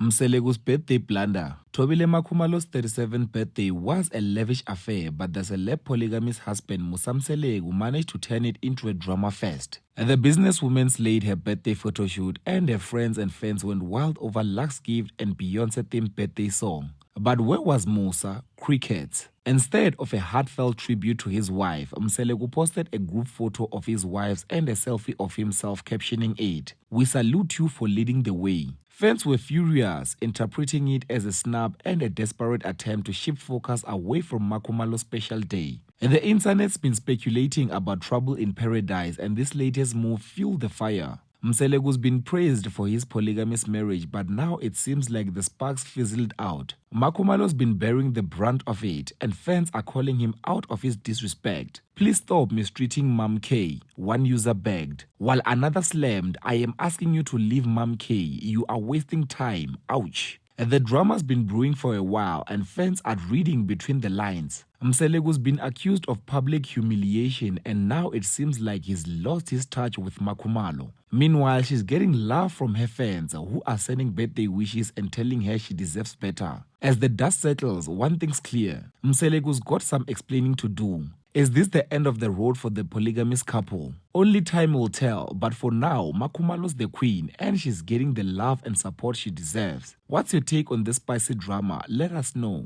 Mselegu's birthday blunder. Thobile Makhumalo's 37th birthday was a lavish affair, but the celeb polygamist husband Musa Mselegu managed to turn it into a drama fest. The businesswoman slayed her birthday photoshoot, and her friends and fans went wild over Lux gift and Beyonce-themed birthday song. But where was Musa? Cricket. Instead of a heartfelt tribute to his wife, Mselegu posted a group photo of his wives and a selfie of himself captioning it, "We salute you for leading the way." Fans were furious, interpreting it as a snub and a desperate attempt to shift focus away from Makhumalo's special day. The internet's been speculating about trouble in paradise, and this latest move fueled the fire. Mselegu's been praised for his polygamous marriage, but now it seems like the sparks fizzled out. Makhumalo's been bearing the brunt of it, and fans are calling him out of his disrespect. "Please stop mistreating Mom K," one user begged. While another slammed, "I am asking you to leave Mom K. You are wasting time. Ouch." The drama's been brewing for a while, and fans are reading between the lines. Mselegu's been accused of public humiliation, and now it seems like he's lost his touch with Makhumalo. Meanwhile, she's getting love from her fans, who are sending birthday wishes and telling her she deserves better. As the dust settles, one thing's clear: Mselegu's got some explaining to do. Is this the end of the road for the polygamous couple? Only time will tell, but for now, Makhumalo's the queen and she's getting the love and support she deserves. What's your take on this spicy drama? Let us know.